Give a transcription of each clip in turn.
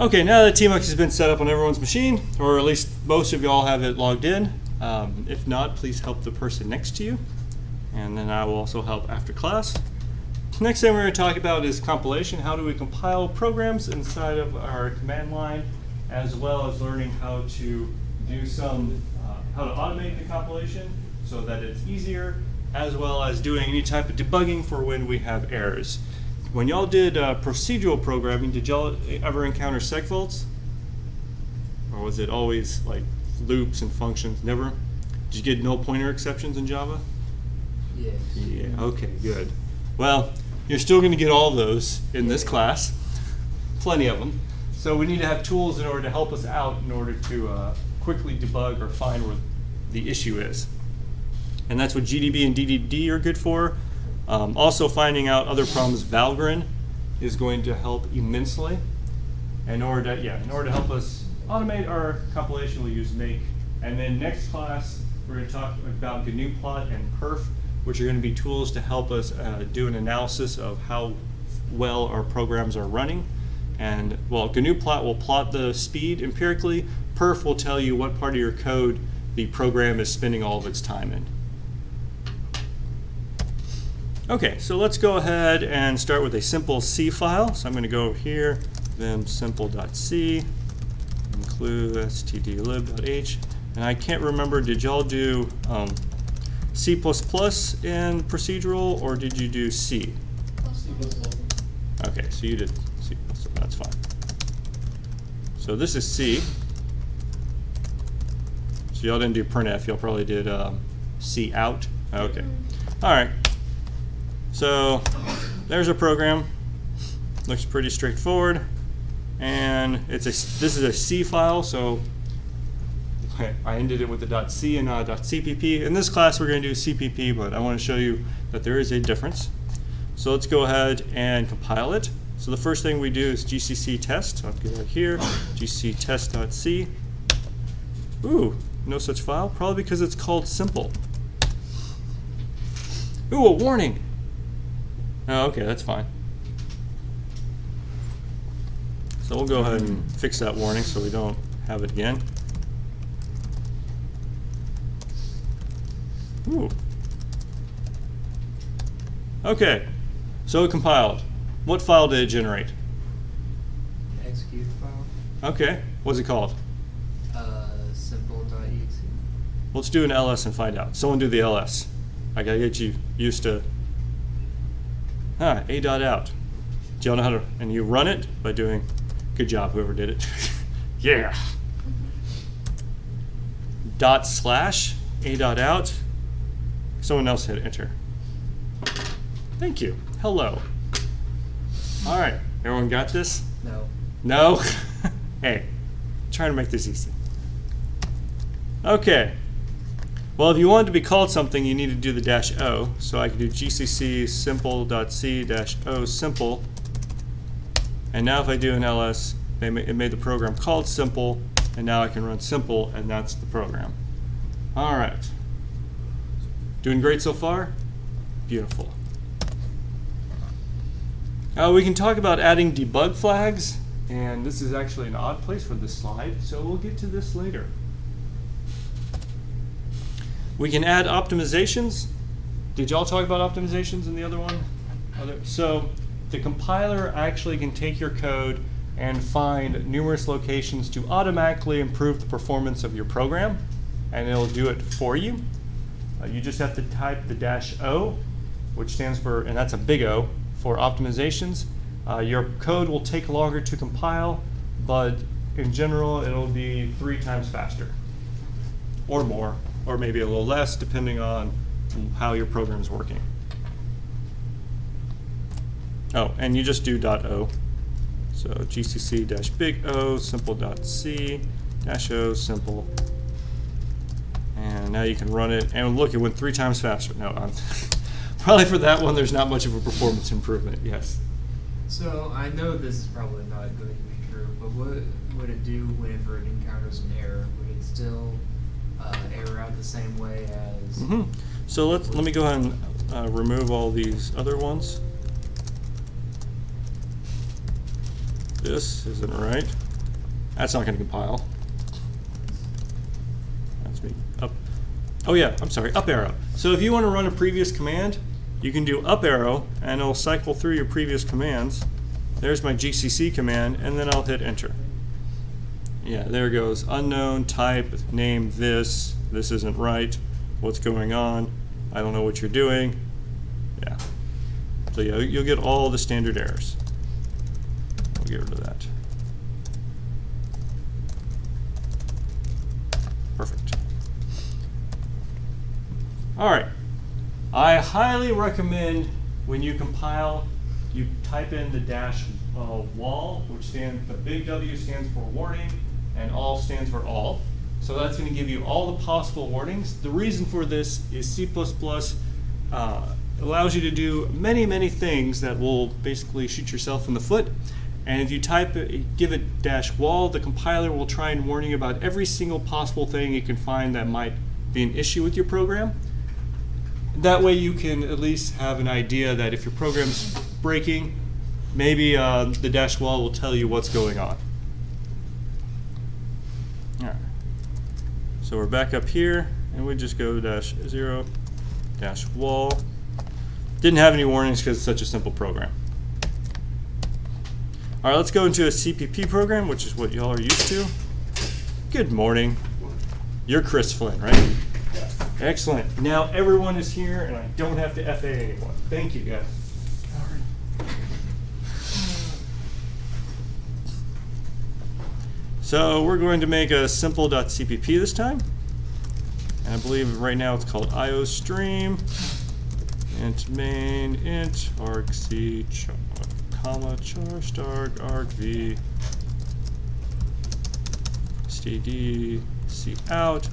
Okay, now that TMUX has been set up on everyone's machine, or at least most of you all have it logged in. If not, please help the person next to you, and then I will also help after class. Next thing we're going to talk about is compilation. How do we compile programs inside of our command line, as well as learning how to do how to automate the compilation so that it's easier, as well as doing any type of debugging for when we have errors. When y'all did procedural programming, did y'all ever encounter segfaults? Or was it always like loops and functions? Never? Did you get null pointer exceptions in Java? Yes. Yeah, okay, good. Well, you're still going to get all those in this class, plenty of them. So we need to have tools in order to help us out in order to quickly debug or find where the issue is. And that's what GDB and DDD are good for. Also finding out other problems, Valgrind is going to help immensely. In order to help us automate our compilation, we'll use make. And then next class, we're going to talk about GNU plot and perf, which are going to be tools to help us do an analysis of how well our programs are running. And well, GNU plot will plot the speed empirically. Perf will tell you what part of your code the program is spending all of its time in. Okay, so let's go ahead and start with a simple C file. So I'm going to go over here, then simple.c, include stdlib.h. And I can't remember, did y'all do C++ in procedural, or did you do C? C++. Okay, so you did C++, that's fine. So this is C. So y'all didn't do printf, y'all probably did C out. Okay, all right. So there's a program. Looks pretty straightforward, and this is a C file. So I ended it with a .c and not a .cpp. In this class, we're going to do CPP, but I want to show you that there is a difference. So let's go ahead and compile it. So the first thing we do is gcc test. I'll go right here, gcc test.c. Ooh, no such file. Probably because it's called simple. Ooh, a warning. Oh, okay, that's fine. So we'll go ahead and fix that warning so we don't have it again. Ooh. Okay, so it compiled. What file did it generate? Execute file. Okay, what's it called? Simple.exe. Let's do an ls and find out. Someone do the ls. I gotta get you used to. A.out. Do y'all know how to, and you run it by doing, good job, whoever did it. Yeah. /a.out. Someone else hit enter. Thank you. Hello. All right, everyone got this? No. No? Hey, trying to make this easy. Okay. Well, if you want it to be called something, you need to do the -o. So I can do gcc simple.c-o simple. And now if I do an ls, it made the program called simple, and now I can run simple, and that's the program. All right. Doing great so far? Beautiful. We can talk about adding debug flags, and this is actually an odd place for this slide, so we'll get to this later. We can add optimizations. Did y'all talk about optimizations in the other one? So the compiler actually can take your code and find numerous locations to automatically improve the performance of your program, and it'll do it for you. You just have to type the -o, which stands for, and that's a big O, for optimizations. Your code will take longer to compile, but in general, it'll be 3 times faster, or more, or maybe a little less, depending on how your program is working. Oh, and you just do .o. So gcc-big O, simple.c-o, simple. And now you can run it, and look, it went 3 times faster. No, probably for that one, there's not much of a performance improvement, yes. So I know this is probably not going to be true, but what would it do whenever it encounters an error? Would it still error out the same way as? Mm-hmm. So let me go ahead and remove all these other ones. This isn't right. That's not going to compile. That's me. Up. Oh yeah, I'm sorry, up arrow. So if you want to run a previous command, you can do up arrow, and it'll cycle through your previous commands. There's my GCC command, and then I'll hit enter. Yeah, there it goes. Unknown, type, name this. This isn't right. What's going on? I don't know what you're doing. Yeah. So yeah, you'll get all the standard errors. We'll get rid of that. Perfect. All right. I highly recommend when you compile, you type in the dash wall, which stands, the big W stands for warning, and all stands for all. So that's going to give you all the possible warnings. The reason for this is C++ allows you to do many, many things that will basically shoot yourself in the foot. And if you give it dash wall, the compiler will try and warn you about every single possible thing it can find that might be an issue with your program. That way you can at least have an idea that if your program's breaking, maybe the dash wall will tell you what's going on. All right. So we're back up here, and we just go dash 0 dash wall. Didn't have any warnings because it's such a simple program. All right, let's go into a CPP program, which is what y'all are used to. Good morning. You're Chris Flynn, right? Yeah. Excellent. Now everyone is here, and I don't have to FA anyone. Thank you, guys. So we're going to make a simple.cpp this time. And I believe right now it's called iostream. Int main, int argc, comma, char start, argv, std, cout,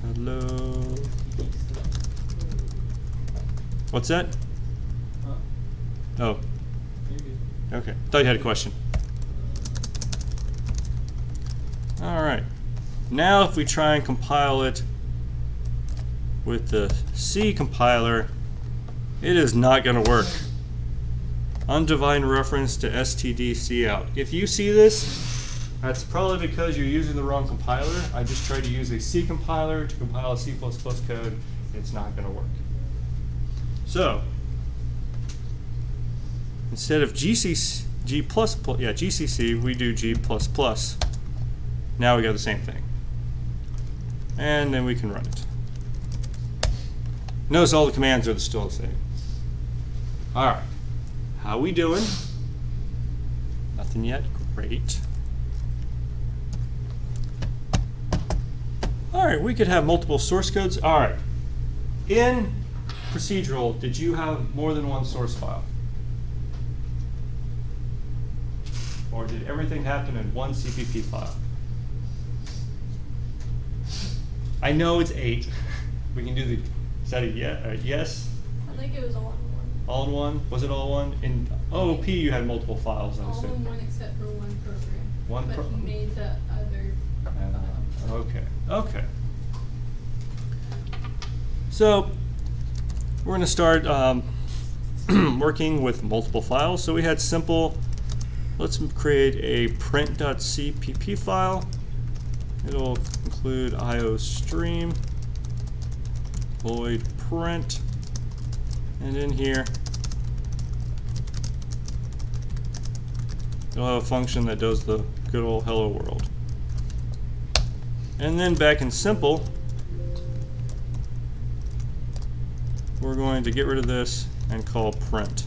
hello. What's that? Oh. Okay. Thought you had a question. All right. Now if we try and compile it with the C compiler, it is not going to work. Undefined reference to std cout. If you see this, that's probably because you're using the wrong compiler. I just tried to use a C compiler to compile C++ code. It's not going to work. So instead of GCC, we do G++. Now we got the same thing. And then we can run it. Notice all the commands are still the same. All right. How we doing? Nothing yet? Great. All right, we could have multiple source codes. All right. In procedural, did you have more than one source file? Or did everything happen in one CPP file? I know it's 8. We can do the, is that a yes? I think it was all in one. All in one? Was it all one? In OOP you had multiple files, I All assume. in one except for one program. One but he made the other file. Okay, okay. So we're going to start working with multiple files. So we had simple, let's create a print.cpp file. It'll include iostream, void print, and in here it'll have a function that does the good old hello world. And then back in simple, we're going to get rid of this and call print.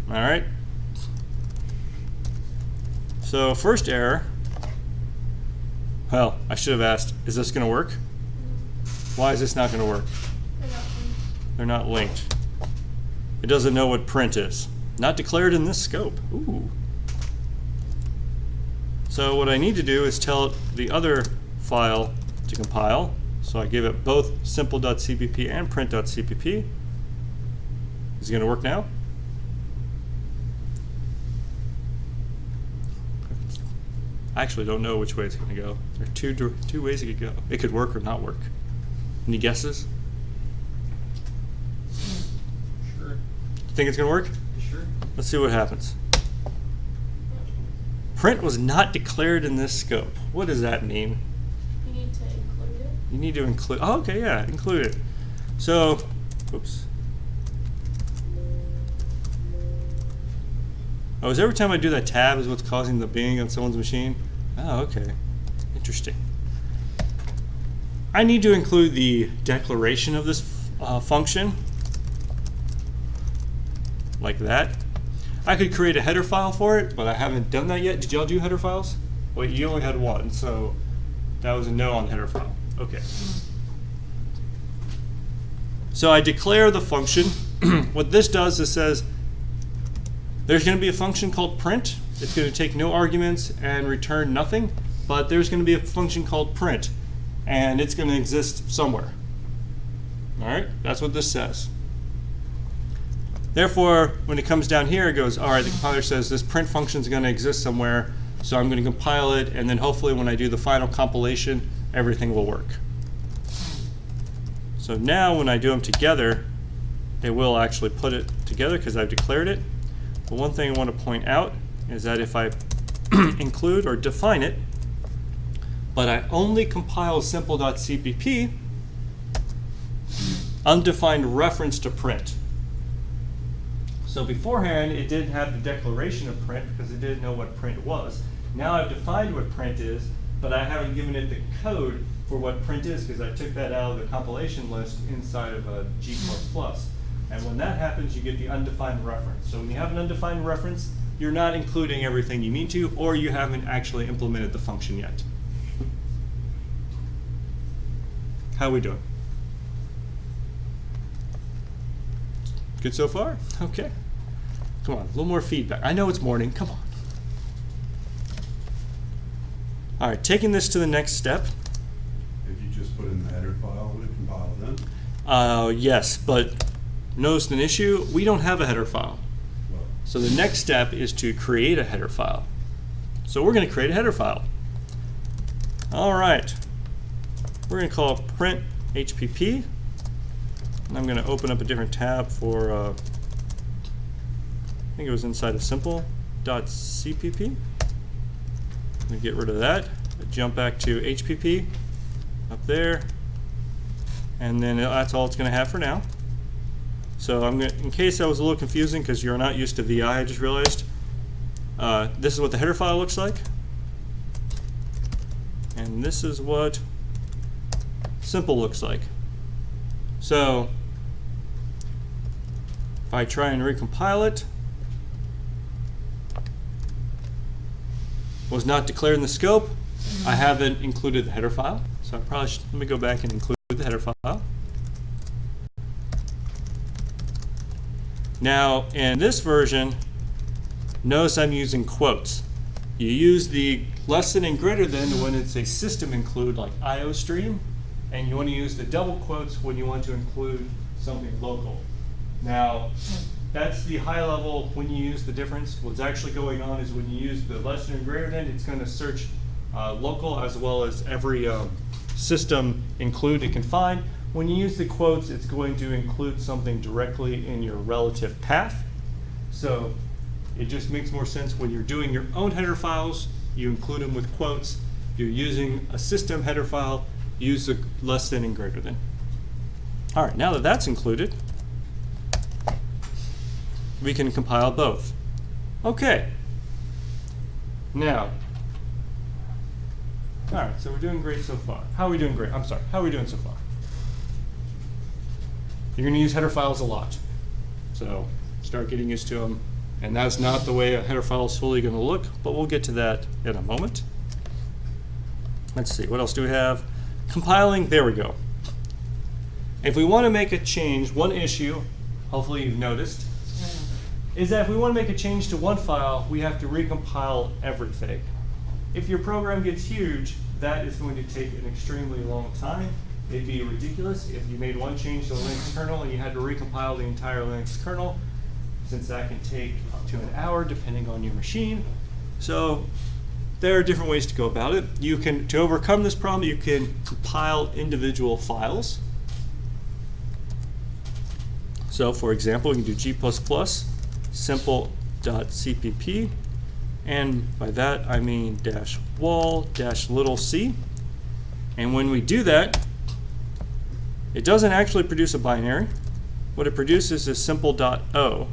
All right. So first error. Well, I should have asked, is this going to work? Why is this not going to work? They're not linked. It doesn't know what print is. Not declared in this scope. Ooh. So what I need to do is tell it the other file to compile. So I give it both simple.cpp and print.cpp. Is it going to work now? I actually don't know which way it's going to go. There are two ways it could go. It could work or not work. Any guesses? Sure. You think it's going to work? Sure. Let's see what happens. print was not declared in this scope. What does that mean? You need to include it. You need to include, oh, okay, yeah, include it. So, oops. Oh, is every time I do that tab is what's causing the ping on someone's machine? Oh, okay, interesting. I need to include the declaration of this function, like that. I could create a header file for it, but I haven't done that yet. Did y'all do header files? Wait, you only had one, so that was a no on the header file. Okay. So I declare the function. What this does is says there's going to be a function called print. It's going to take no arguments and return nothing, but there's going to be a function called print, and it's going to exist somewhere. All right, that's what this says. Therefore, when it comes down here, it goes, all right, the compiler says this print function is going to exist somewhere, so I'm going to compile it, and then hopefully when I do the final compilation, everything will work. So now when I do them together, it will actually put it together because I've declared it. But one thing I want to point out is that if I include or define it, but I only compile simple.cpp, undefined reference to print. So beforehand, it didn't have the declaration of print because it didn't know what print was. Now I've defined what print is, but I haven't given it the code for what print is because I took that out of the compilation list inside of a G++. And when that happens, you get the undefined reference. So when you have an undefined reference, you're not including everything you need to, or you haven't actually implemented the function yet. How are we doing? Good so far? Okay. Come on, a little more feedback. I know it's morning, come on. All right, taking this to the next step. If you just put in the header file, would it compile then? Yes, but notice an issue, we don't have a header file. Well, So the next step is to create a header file. So we're going to create a header file. All right, we're going to call print HPP. And I'm going to open up a different tab for, I think it was inside of simple.cpp. I'm going to get rid of that. Jump back to HPP up there. And then that's all it's going to have for now. So I'm going to, in case that was a little confusing because you're not used to VI, I just realized. This is what the header file looks like. And this is what simple looks like. So if I try and recompile it, was not declared in the scope. I haven't included the header file. So I probably should, let me go back and include the header file. Now in this version, notice I'm using quotes. You use the less than and greater than when it's a system include like IOStream, and you want to use the double quotes when you want to include something local. Now, that's the high level when you use the difference. What's actually going on is when you use the less than and greater than, it's going to search local as well as every system include it can find. When you use the quotes, it's going to include something directly in your relative path. So it just makes more sense when you're doing your own header files, you include them with quotes. If you're using a system header file, use the less than and greater than. All right, now that that's included, we can compile both. Okay. Now, all right, so we're doing great so far. How are we doing great? I'm sorry, how are we doing so far? You're going to use header files a lot. So start getting used to them. And that's not the way a header file is fully going to look, but we'll get to that in a moment. Let's see, what else do we have? Compiling, there we go. If we want to make a change, one issue, hopefully you've noticed, is that if we want to make a change to one file, we have to recompile everything. If your program gets huge, that is going to take an extremely long time. It'd be ridiculous if you made one change to the Linux kernel and you had to recompile the entire Linux kernel, since that can take up to an hour depending on your machine. So there are different ways to go about it. You can, to overcome this problem, you can compile individual files. So for example, you can do g++ simple.cpp, And by that I mean dash wall dash little c. And when we do that, it doesn't actually produce a binary. What it produces is simple.o,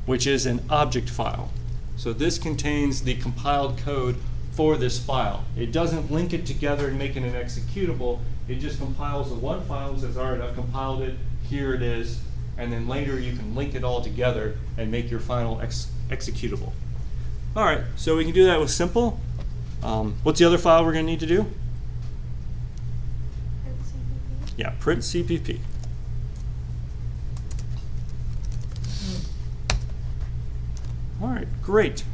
which is an object file. So this contains the compiled code for this file. It doesn't link it together and make it an executable. It just compiles the one file and says, all right, I've compiled it, here it is, and then later you can link it all together and make your final executable. All right, so we can do that with simple. What's the other file we're going to need to do? Print CPP. Yeah, print CPP. All right, great.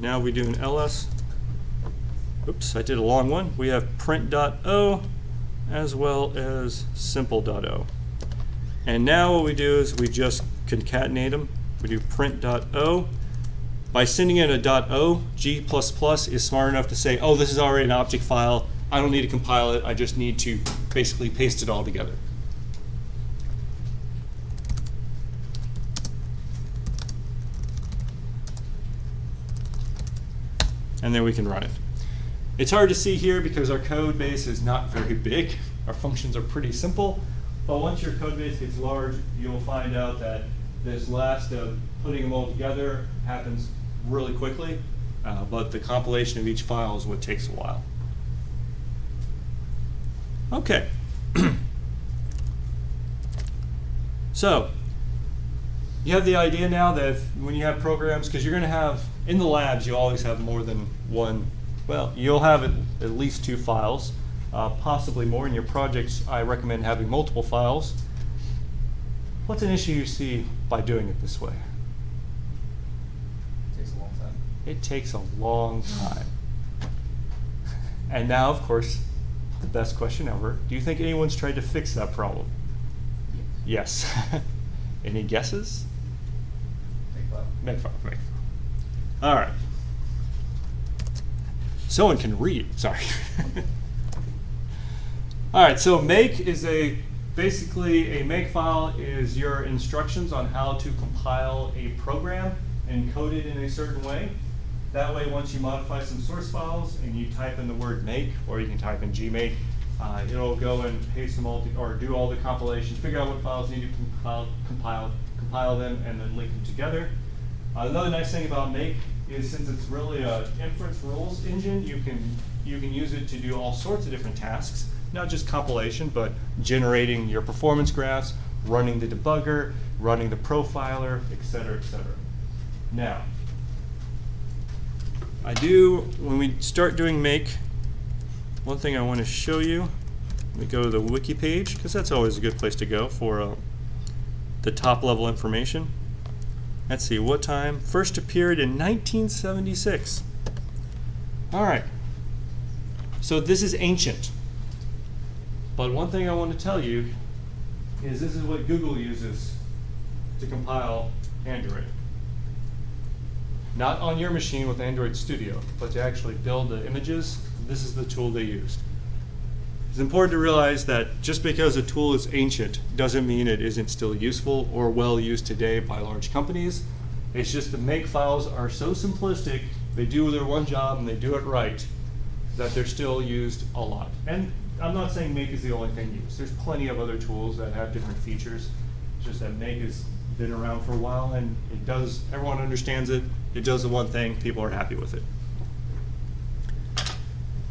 Now we do an ls. Oops, I did a long one. We have print.o as well as simple.o. And now what we do is we just concatenate them. We do print.o. By sending in a .o, G++ is smart enough to say, oh, this is already an object file. I don't need to compile it. I just need to basically paste it all together. And then we can run it. It's hard to see here because our code base is not very big. Our functions are pretty simple. But once your code base gets large, you'll find out that this last putting them all together happens really quickly. But the compilation of each file is what takes a while. Okay. So you have the idea now that when you have programs, because you're going to have, in the labs, you always have more than one. Well, you'll have at least 2 files, possibly more. In your projects, I recommend having multiple files. What's an issue you see by doing it this way? It takes a long time. It takes a long time. And now, of course, the best question ever. Do you think anyone's tried to fix that problem? Yes. Any guesses? Makefile. All right. Someone can read. Sorry. All right. So make is basically a makefile is your instructions on how to compile a program and code it in a certain way. That way, once you modify some source files and you type in the word make, or you can type in gmake, it'll go and paste them all or do all the compilation, figure out what files need to compile them, and then link them together. Another nice thing about make is since it's really an inference rules engine, you can use it to do all sorts of different tasks, not just compilation, but generating your performance graphs, running the debugger, running the profiler, et cetera, et cetera. Now, when we start doing make, one thing I want to show you, let me go to the wiki page, because that's always a good place to go for the top level information. Let's see, what time? First appeared in 1976. All right. So this is ancient. But one thing I want to tell you is this is what Google uses to compile Android. Not on your machine with Android Studio, but to actually build the images, this is the tool they used. It's important to realize that just because a tool is ancient doesn't mean it isn't still useful or well used today by large companies. It's just the make files are so simplistic, they do their one job and they do it right, that they're still used a lot. And I'm not saying make is the only thing used. There's plenty of other tools that have different features. It's just that make has been around for a while and it does, everyone understands it. It does the one thing, people are happy with it.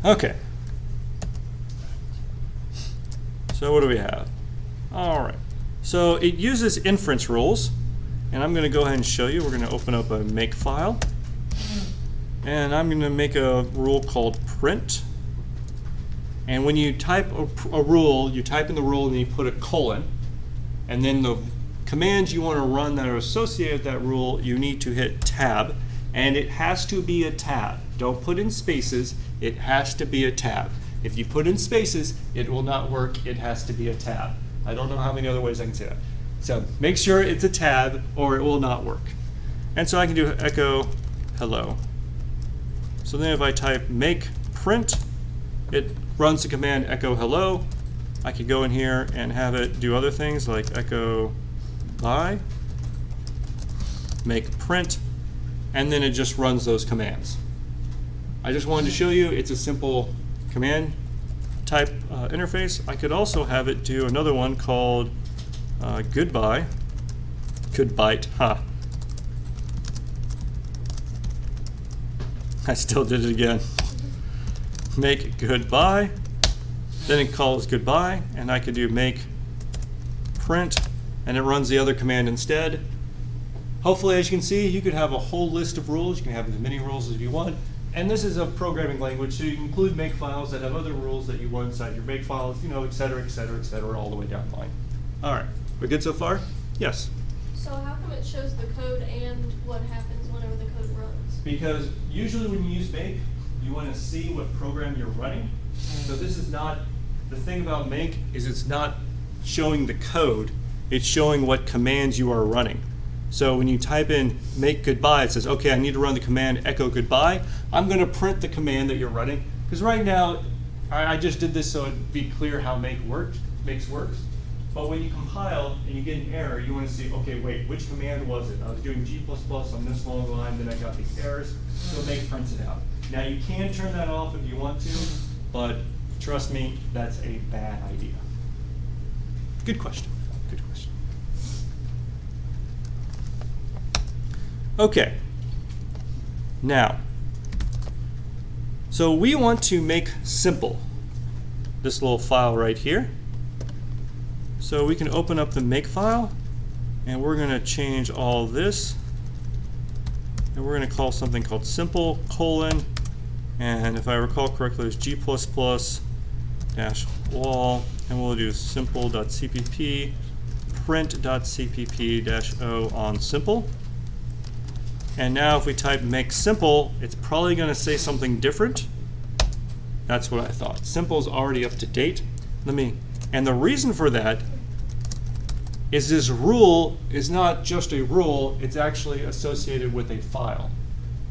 Okay. So what do we have? All right. So it uses inference rules, and I'm going to go ahead and show you. We're going to open up a makefile, and I'm going to make a rule called print. And when you type a rule, you type in the rule and you put a colon, and then the commands you want to run that are associated with that rule, you need to hit tab, and it has to be a tab. Don't put in spaces. It has to be a tab. If you put in spaces, it will not work. It has to be a tab. I don't know how many other ways I can say that. So make sure it's a tab or it will not work. And so I can do echo hello. So then if I type make print, it runs the command echo hello. I could go in here and have it do other things like echo bye, make print, and then it just runs those commands. I just wanted to show you it's a simple command type interface. I could also have it do another one called goodbye. Goodbye, huh? I still did it again. Make goodbye, then it calls goodbye, and I could do make print, and it runs the other command instead. Hopefully, as you can see, you could have a whole list of rules. You can have as many rules as you want. And this is a programming language, so you can include makefiles that have other rules that you want inside your makefiles, you know, et cetera, et cetera, et cetera, all the way down the line. All right, we're good so far? Yes. So how come it shows the code and what happens whenever the code runs? Because usually when you use make, you want to see what program you're running. So this is not, the thing about make is it's not showing the code, it's showing what commands you are running. So when you type in make goodbye, it says, okay, I need to run the command echo goodbye. I'm going to print the command that you're running. Because right now, I just did this so it'd be clear how makes works. But when you compile and you get an error, you want to see, okay, wait, which command was it? I was doing G++ on this long line, then I got these errors, so make prints it out. Now you can turn that off if you want to, but trust me, that's a bad idea. Good question, good question. Okay, now, so we want to make simple this little file right here. So we can open up the makefile, and we're going to change all this, and we're going to call something called simple : and if I recall correctly, it's G++ -wall, and we'll do simple.cpp print.cpp-o on simple. And now if we type make simple, it's probably going to say something different. That's what I thought. Simple is already up to date. And the reason for that is this rule is not just a rule, it's actually associated with a file.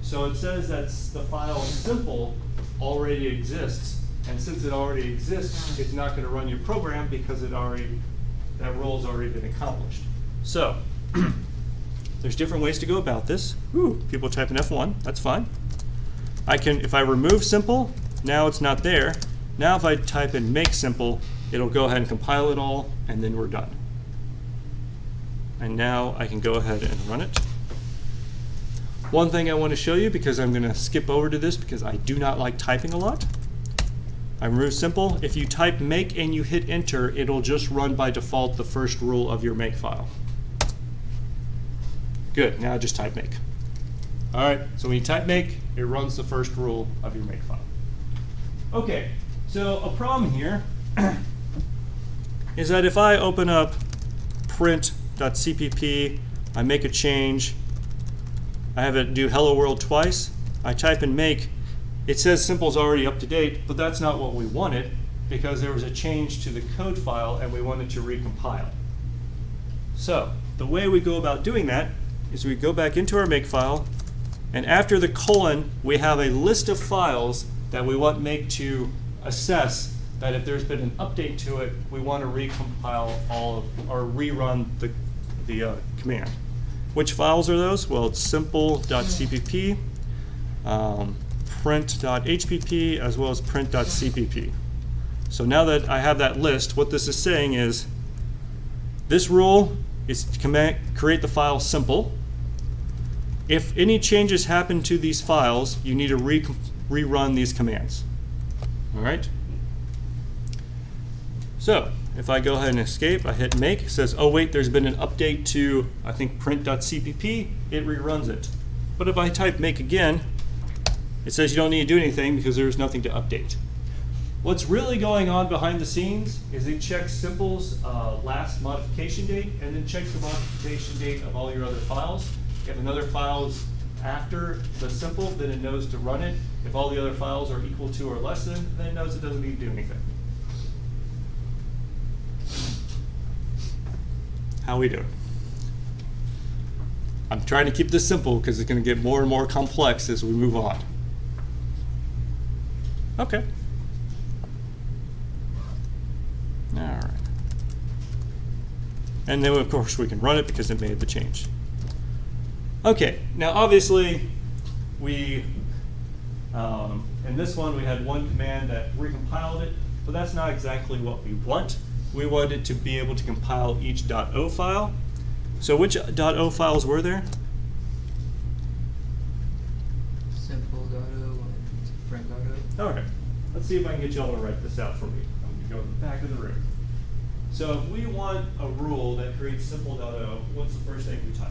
So it says that the file simple already exists, and since it already exists, it's not going to run your program because that rule has already been accomplished. So there's different ways to go about this. Ooh, people typing F1, that's fine. If I remove simple, now it's not there. Now if I type in make simple, it'll go ahead and compile it all, and then we're done. And now I can go ahead and run it. One thing I want to show you, because I'm going to skip over to this because I do not like typing a lot. I remove simple. If you type make and you hit enter, it'll just run by default the first rule of your make file. Good, now just type make. All right, so when you type make, it runs the first rule of your make file. Okay, so a problem here is that if I open up print.cpp, I make a change, I have it do hello world twice, I type in make, it says simple is already up to date, but that's not what we wanted because there was a change to the code file and we wanted to recompile. So the way we go about doing that is we go back into our make file, and after the colon, we have a list of files that we want make to assess that if there's been an update to it, we want to recompile all of, or rerun the command. Which files are those? Well, it's simple.cpp, print.hpp, as well as print.cpp. So now that I have that list, what this is saying is this rule is to create the file simple. If any changes happen to these files, you need to rerun these commands. All right? So if I go ahead and escape, I hit make, it says, oh wait, there's been an update to, I think, print.cpp, it reruns it. But if I type make again, it says you don't need to do anything because there's nothing to update. What's really going on behind the scenes is it checks simple's last modification date and then checks the modification date of all your other files. If another file is after the simple, then it knows to run it. If all the other files are equal to or less than, then it knows it doesn't need to do anything. How we doing? I'm trying to keep this simple because it's going to get more and more complex as we move on. Okay. All right. And then, of course, we can run it because it made the change. Okay, now obviously we, in this one we had one command that recompiled it, but that's not exactly what we want. We wanted to be able to compile each .o file. So which .o files were there? Simple.o and print.o. All right, let's see if I can get y'all to write this out for me. I'm gonna go to the back of the room. So if we want a rule that creates simple.o, what's the first thing we type?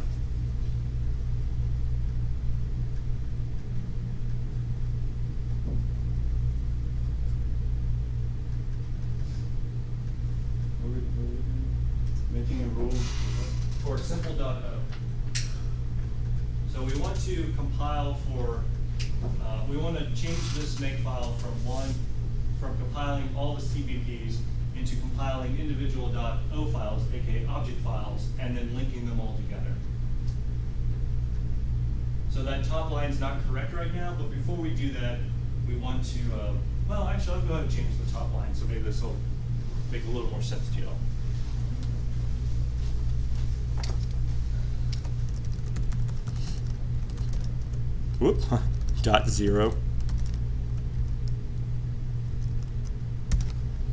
Making a rule for simple.o. So we want to compile for, we want to change this makefile from compiling all the CPPs into compiling individual .o files, aka object files, and then linking them all together. So that top line's not correct right now, but before we do that, we want to, well, actually, I'll go ahead and change the top line, so maybe this will make a little more sense to y'all. Whoop, .0.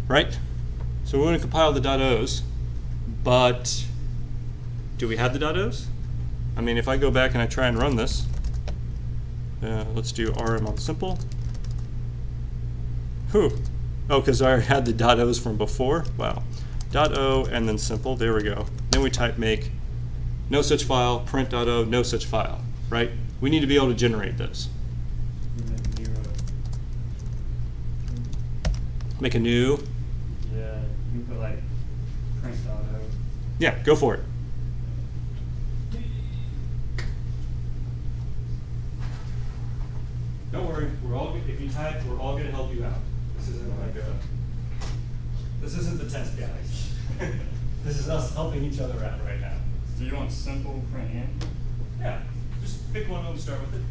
Right? So we want to compile the .o's, but do we have the .o's? I mean, if I go back and I try and run this, let's do rm on simple. Whew. Oh, because I already had the .o's from before. Wow. .o and then simple. There we go. Then we type make no such file, print.o, no such file, right? We need to be able to generate this. Make a new. Yeah, you put like print.o. Yeah, go for it. Don't worry, we're all. If you type, we're all going to help you out. This isn't like a. This isn't the test, guys. This is us helping each other out right now. Do you want simple print in? Yeah, just pick one of them and start with it.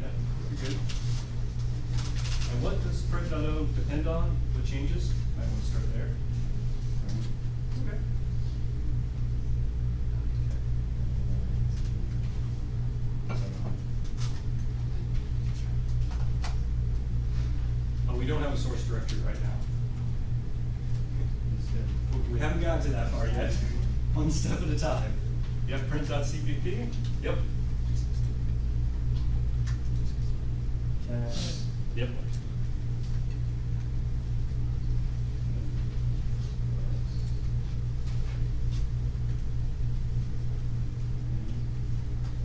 Yeah, you're good. And what does print.o depend on? What changes? Might want to start there. Okay. Oh, we don't have a source directory right now. We haven't gotten to that far yet. One step at a time. Yep, print.cpp. Yep. Yep.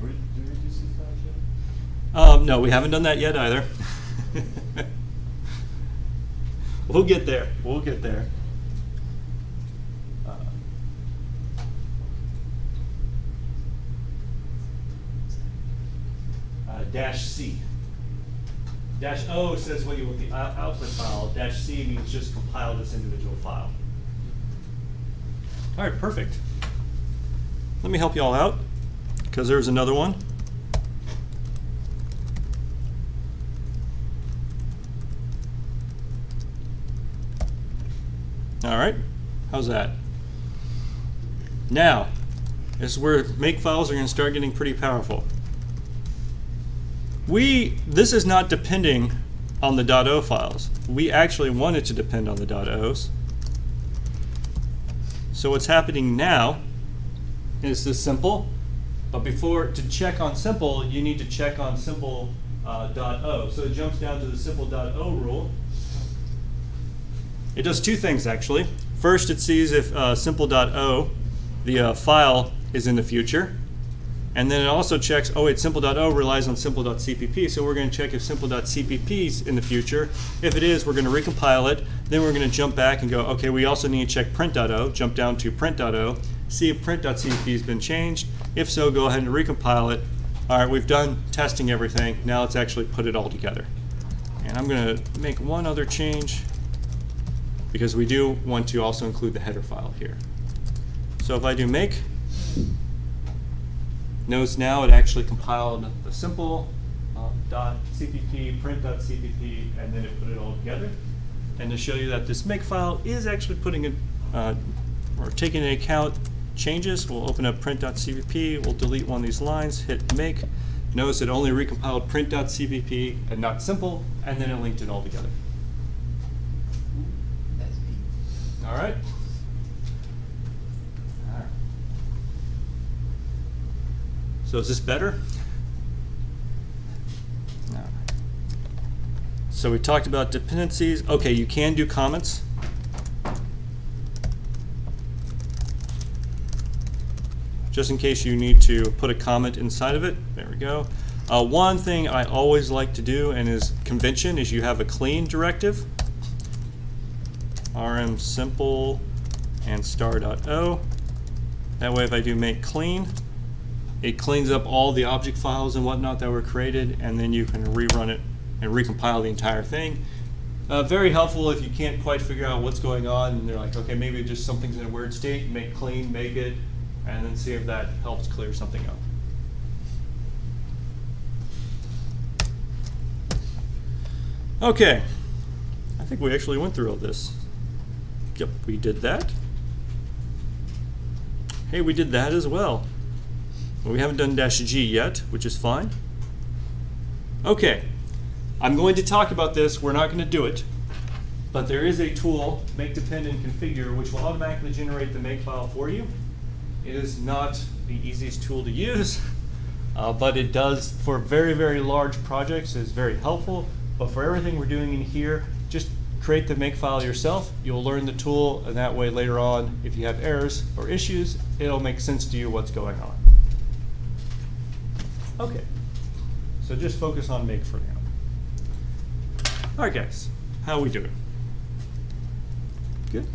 Did we do C5 yet? No, we haven't done that yet either. We'll get there. We'll get there. -C. -O says what you want the output file. -C means just compile this individual file. All right, perfect. Let me help you all out, because there's another one. All right, how's that? Now, this is where makefiles are going to start getting pretty powerful. This is not depending on the .o files. We actually want it to depend on the .os. So what's happening now is this simple, but before, to check on simple, you need to check on simple .o. So it jumps down to the simple.o rule. It does two things actually. First, it sees if simple.o, the file, is in the future. And then it also checks, oh wait, simple.o relies on simple.cpp, so we're going to check if simple.cpp is in the future. If it is, we're going to recompile it. Then we're going to jump back and go, okay, we also need to check print.o, jump down to print.o, see if print.cpp has been changed. If so, go ahead and recompile it. All right, we've done testing everything. Now let's actually put it all together. And I'm going to make one other change, because we do want to also include the header file here. So if I do make, notice now it actually compiled the simple .cpp, print.cpp, and then it put it all together. And to show you that this makefile is actually putting it, or taking into account changes. We'll open up print.cvp, we'll delete one of these lines, hit make. Notice it only recompiled print.cvp and not simple, and then it linked it all together. That's neat. All right? All right. So is this better? No. So we talked about dependencies. Okay, you can do comments. Just in case you need to put a comment inside of it. There we go. One thing I always like to do, and is convention, is you have a clean directive. rm simple and star.o. That way if I do make clean, it cleans up all the object files and whatnot that were created, and then you can rerun it and recompile the entire thing. Very helpful if you can't quite figure out what's going on and they're like, okay, maybe just something's in a weird state, make clean, make it, and then see if that helps clear something up. Okay, I think we actually went through all this. Yep, we did that. Hey, we did that as well. Well, we haven't done -G yet, which is fine. Okay, I'm going to talk about this. We're not going to do it, but there is a tool, make depend and configure, which will automatically generate the makefile for you. It is not the easiest tool to use, but it does, for very, very large projects, is very helpful. But for everything we're doing in here, just create the makefile yourself. You'll learn the tool, and that way later on, if you have errors or issues, it'll make sense to you what's going on. Okay, so just focus on make for now. All right, guys, how are we doing? Good?